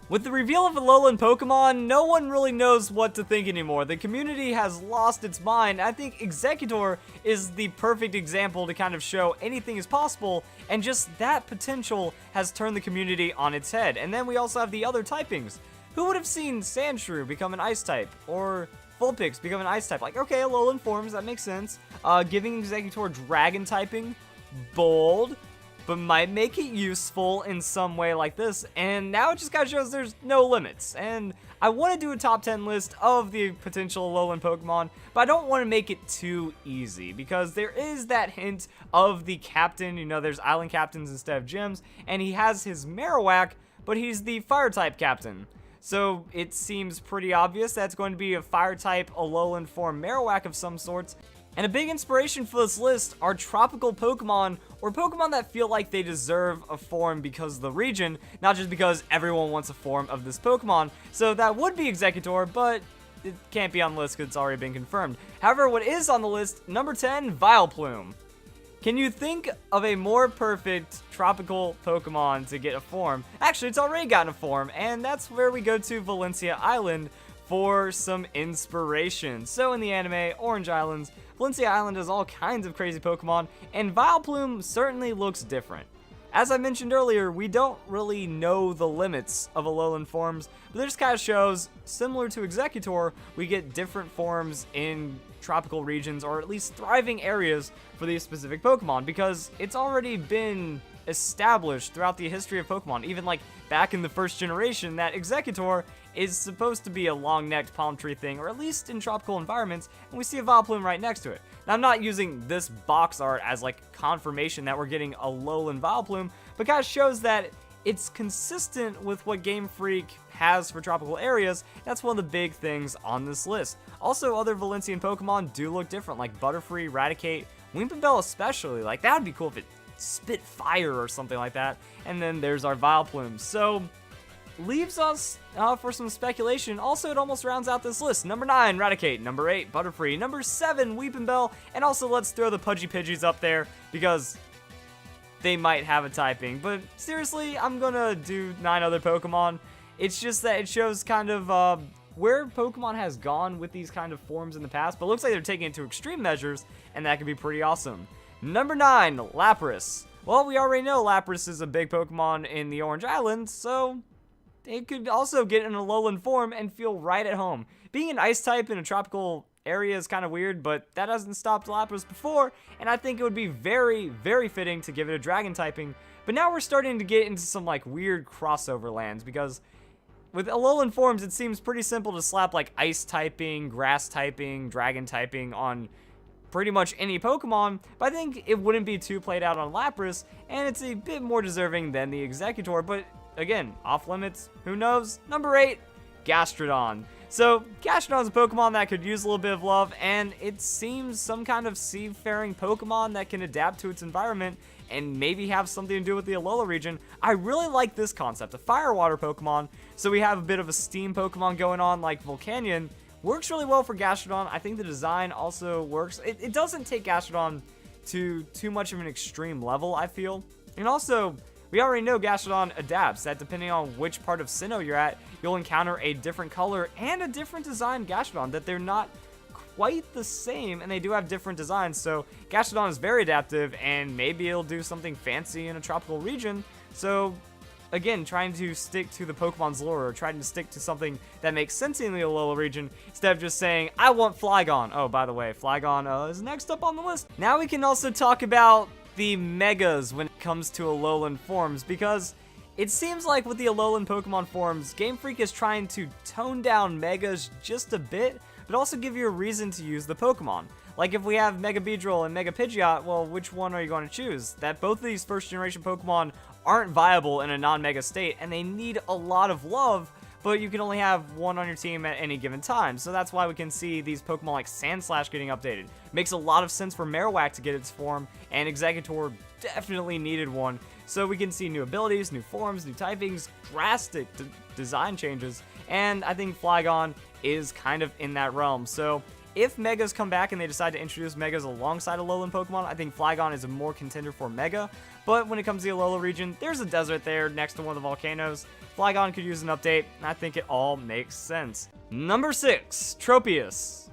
With the reveal of Alolan Pokemon, no one really knows what to think anymore. The community has lost its mind. I think Exeggutor is the perfect example to kind of show anything is possible, and just that potential has turned the community on its head. And then we also have the other typings. Who would have seen Sandshrew become an Ice type, or Vulpix become an Ice type? Like, okay, Alolan forms, that makes sense. Giving Exeggutor Dragon typing, bold, but might make it useful in some way like this, and now it just kind of shows there's no limits. And I want to do a top 10 list of the potential Alolan Pokemon, but I don't want to make it too easy, because there is that hint of the captain. You know, there's island captains instead of gyms, and he has his Marowak, but he's the fire-type captain. So it seems pretty obvious that's going to be a fire-type Alolan form Marowak of some sorts. And a big inspiration for this list are tropical Pokemon, or Pokemon that feel like they deserve a form because of the region, not just because everyone wants a form of this Pokemon. So that would be Exeggutor, but it can't be on the list because it's already been confirmed. However, what is on the list, number 10, Vileplume. Can you think of a more perfect tropical Pokemon to get a form? Actually, it's already gotten a form, and that's where we go to Valencia Island for some inspiration. So in the anime, Orange Islands, Valencia Island has all kinds of crazy Pokemon, and Vileplume certainly looks different. As I mentioned earlier, we don't really know the limits of Alolan forms, but this kind of shows, similar to Exeggutor, we get different forms in tropical regions, or at least thriving areas for these specific Pokemon, because it's already been established throughout the history of Pokemon, even like back in the first generation, that Exeggutor is supposed to be a long-necked palm tree thing, or at least in tropical environments, and we see a Vileplume right next to it. Now, I'm not using this box art as like confirmation that we're getting a Alolan Vileplume, but kind of shows that it's consistent with what Game Freak has for tropical areas. That's one of the big things on this list. Also, other Valencian Pokemon do look different, like Butterfree, Raticate, Weepinbell especially. Like, that would be cool if it spit fire or something like that. And then there's our Vileplume. So leaves us for some speculation. Also, it almost rounds out this list. Number 9, Raticate. Number 8, Butterfree. Number 7, Weepinbell. And also, let's throw the Pudgy-Pidgeys up there, because they might have a typing. But seriously, I'm gonna do 9 other Pokemon. It's just that it shows kind of where Pokemon has gone with these kind of forms in the past, but it looks like they're taking it to extreme measures, and that could be pretty awesome. Number 9, Lapras. Well, we already know Lapras is a big Pokemon in the Orange Islands, so it could also get an Alolan form and feel right at home. Being an Ice type in a tropical area is kind of weird, but that hasn't stopped Lapras before, and I think it would be very, very fitting to give it a Dragon typing. But now we're starting to get into some like weird crossover lands, because with Alolan forms, it seems pretty simple to slap like Ice typing, Grass typing, Dragon typing on pretty much any Pokemon, but I think it wouldn't be too played out on Lapras, and it's a bit more deserving than the Exeggutor, but again, off limits, who knows? Number 8, Gastrodon. So, Gastrodon's a Pokemon that could use a little bit of love, and it seems some kind of seafaring Pokemon that can adapt to its environment and maybe have something to do with the Alola region. I really like this concept, a Firewater Pokemon, so we have a bit of a steam Pokemon going on like Volcanion. Works really well for Gastrodon. I think the design also works. It doesn't take Gastrodon to too much of an extreme level, I feel. And also, we already know Gastrodon adapts, that depending on which part of Sinnoh you're at, you'll encounter a different color and a different design Gastrodon, that they're not quite the same, and they do have different designs. So Gastrodon is very adaptive, and maybe it'll do something fancy in a tropical region. So again, trying to stick to the Pokemon's lore, or trying to stick to something that makes sense in the Alola region, instead of just saying, I want Flygon. Oh, by the way, Flygon is next up on the list. Now we can also talk about the Megas when it comes to Alolan forms, because it seems like with the Alolan Pokemon forms, Game Freak is trying to tone down Megas just a bit, but also give you a reason to use the Pokemon. Like if we have Mega Beedrill and Mega Pidgeot, well, which one are you going to choose? That both of these first generation Pokemon aren't viable in a non-Mega state, and they need a lot of love, but you can only have one on your team at any given time. So that's why we can see these Pokemon like Sandslash getting updated. Makes a lot of sense for Marowak to get its form, and Exeggutor definitely needed one. So we can see new abilities, new forms, new typings, drastic design changes, and I think Flygon is kind of in that realm. So if Megas come back and they decide to introduce Megas alongside Alolan Pokemon, I think Flygon is a more contender for Mega. But when it comes to the Alola region, there's a desert there next to one of the volcanoes. Flygon could use an update, and I think it all makes sense. Number 6, Tropius.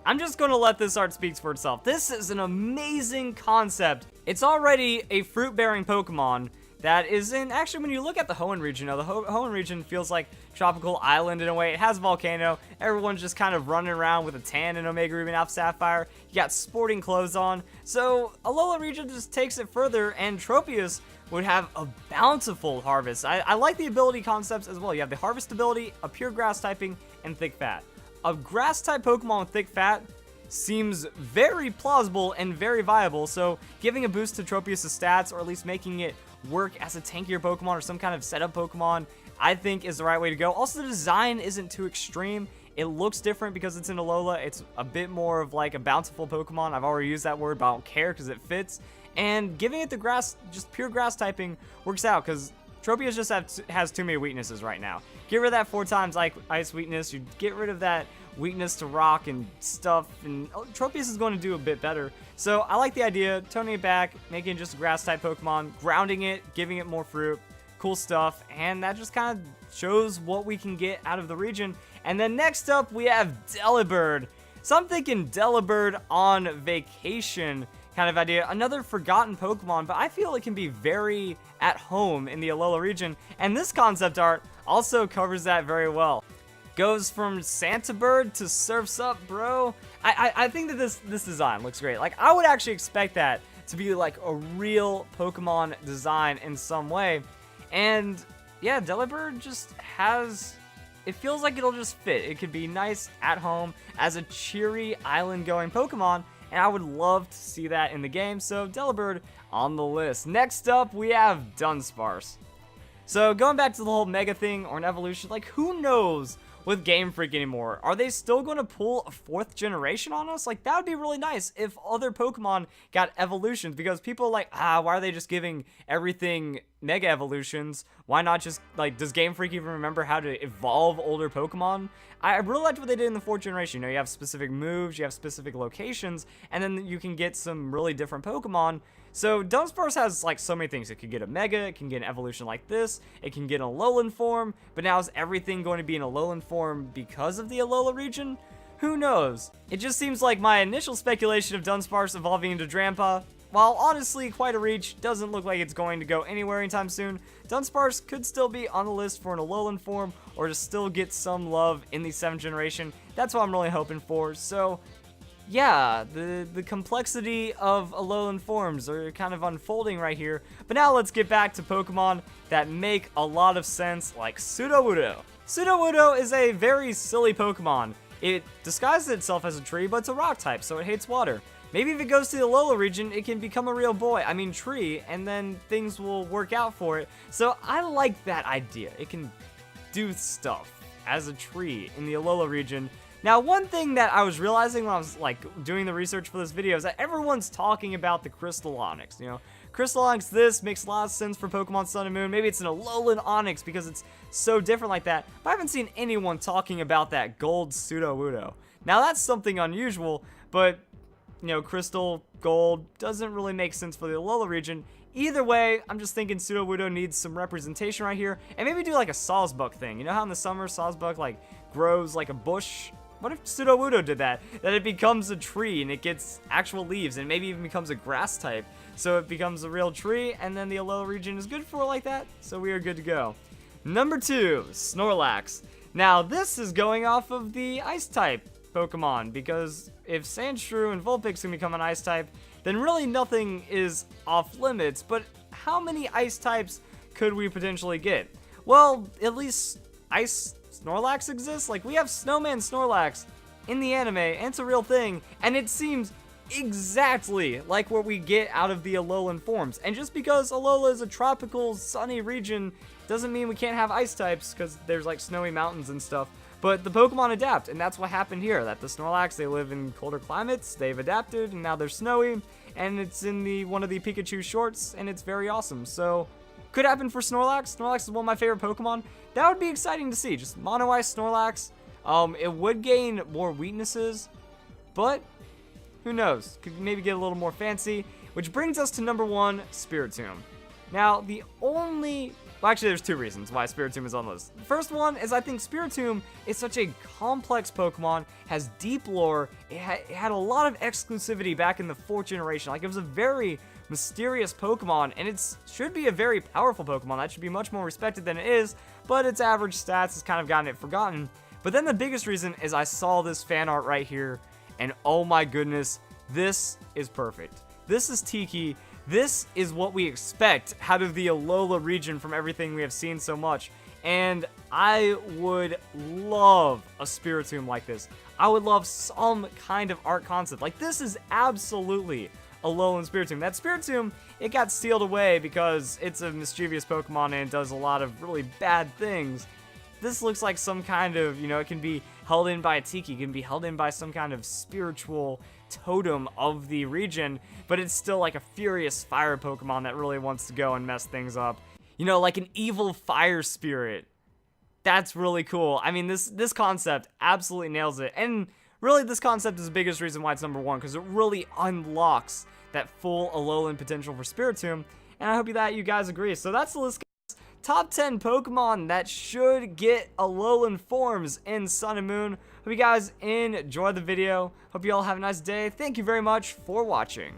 I'm just going to let this art speak for itself. This is an amazing concept. It's already a fruit-bearing Pokemon that is in, actually, when you look at the Hoenn region, the Hoenn region feels like tropical island in a way. It has a volcano. Everyone's just kind of running around with a tan in Omega Ruby and Alpha Sapphire. You got sporting clothes on. So Alola region just takes it further, and Tropius would have a bountiful harvest. I like the ability concepts as well. You have the harvest ability, a pure grass typing, and thick fat. A grass type Pokemon with thick fat seems very plausible and very viable, so giving a boost to Tropius' stats, or at least making it work as a tankier Pokemon or some kind of setup Pokemon, I think is the right way to go. Also, the design isn't too extreme. It looks different because it's in Alola. It's a bit more of like a bountiful Pokemon. I've already used that word, but I don't care because it fits. And giving it the grass, just pure grass typing, works out because Tropius just has too many weaknesses right now. Get rid of that 4 times ice weakness. You get rid of that weakness to rock and stuff, and Tropius is going to do a bit better. So I like the idea, toning it back, making it just a grass type Pokemon, grounding it, giving it more fruit, cool stuff, and that just kind of shows what we can get out of the region. And then next up we have Delibird. So I'm thinking Delibird on vacation kind of idea. Another forgotten Pokemon, but I feel it can be very at home in the Alola region, and this concept art also covers that very well. Goes from Santa Bird to Surf's Up, bro. I think that this design looks great. Like, I would actually expect that to be like a real Pokemon design in some way. And yeah, Delibird just has, it feels like it'll just fit. It could be nice at home as a cheery island going Pokemon, and I would love to see that in the game. So Delibird on the list. Next up, we have Dunsparce. So going back to the whole Mega thing or an evolution, like, who knows with Game Freak anymore? Are they still going to pull a 4th generation on us? Like, that would be really nice if other Pokemon got evolutions, because people are like, why are they just giving everything Mega evolutions? Why not just, like, does Game Freak even remember how to evolve older Pokemon? I really liked what they did in the 4th generation. You know, you have specific moves, you have specific locations, and then you can get some really different Pokemon. So Dunsparce has like so many things. It could get a Mega, it can get an evolution like this, it can get an Alolan form, but now is everything going to be an Alolan form because of the Alola region? Who knows? It just seems like my initial speculation of Dunsparce evolving into Drampa, while honestly quite a reach, doesn't look like it's going to go anywhere anytime soon. Dunsparce could still be on the list for an Alolan form, or to still get some love in the 7th generation. That's what I'm really hoping for. So yeah, the complexity of Alolan forms are kind of unfolding right here. But now let's get back to Pokemon that make a lot of sense, like Sudowoodo. Sudowoodo is a very silly Pokemon. It disguises itself as a tree, but it's a rock type, so it hates water. Maybe if it goes to the Alola region, it can become a real tree, and then things will work out for it. So I like that idea. It can do stuff as a tree in the Alola region. Now, one thing that I was realizing when I was like doing the research for this video is that everyone's talking about the Crystal Onix. You know, Crystal Onix, this makes a lot of sense for Pokemon Sun and Moon. Maybe it's an Alolan Onix because it's so different like that. But I haven't seen anyone talking about that Gold Sudowoodo. Now, that's something unusual, but you know, Crystal, Gold doesn't really make sense for the Alola region. Either way, I'm just thinking Sudowoodo needs some representation right here, and maybe do like a Sawsbuck thing. You know how in the summer Sawsbuck like grows like a bush? What if Sudowoodo did that? That it becomes a tree and it gets actual leaves and maybe even becomes a grass type. So it becomes a real tree, and then the Alola region is good for it like that. So we are good to go. Number 2, Snorlax. Now this is going off of the ice type Pokemon, because if Sandshrew and Vulpix can become an ice type, then really nothing is off limits. But how many ice types could we potentially get? Well, at least ice Snorlax exists. Like, we have Snowman Snorlax in the anime, and it's a real thing, and it seems exactly like what we get out of the Alolan forms. And just because Alola is a tropical, sunny region doesn't mean we can't have ice types, because there's like snowy mountains and stuff. But the Pokemon adapt, and that's what happened here. That the Snorlax, they live in colder climates, they've adapted, and now they're snowy, and it's in one of the Pikachu shorts, and it's very awesome. So could happen for Snorlax. Snorlax is one of my favorite Pokemon. That would be exciting to see. Just mono ice Snorlax. It would gain more weaknesses, but who knows? Could maybe get a little more fancy. Which brings us to number 1, Spiritomb. Now, well, actually, there's 2 reasons why Spiritomb is on the list. The first one is I think Spiritomb is such a complex Pokemon, has deep lore, it had a lot of exclusivity back in the 4th generation. Like, it was a very mysterious Pokemon, and it should be a very powerful Pokemon. That should be much more respected than it is, but its average stats has kind of gotten it forgotten. But then the biggest reason is I saw this fan art right here, and oh my goodness, this is perfect. This is Tiki. This is what we expect out of the Alola region from everything we have seen so much. And I would love a Spiritomb like this. I would love some kind of art concept. Like, this is absolutely Alolan Spiritomb. That Spiritomb, it got sealed away because it's a mischievous Pokemon and it does a lot of really bad things. This looks like some kind of, it can be held in by a Tiki, it can be held in by some kind of spiritual totem of the region, but it's still like a furious fire Pokemon that really wants to go and mess things up. Like an evil fire spirit. That's really cool. I mean, this concept absolutely nails it. And really, this concept is the biggest reason why it's number 1, because it really unlocks that full Alolan potential for Spiritomb, and I hope that you guys agree. So that's the list, guys. Top 10 Pokemon that should get Alolan forms in Sun and Moon. Hope you guys enjoyed the video. Hope you all have a nice day. Thank you very much for watching.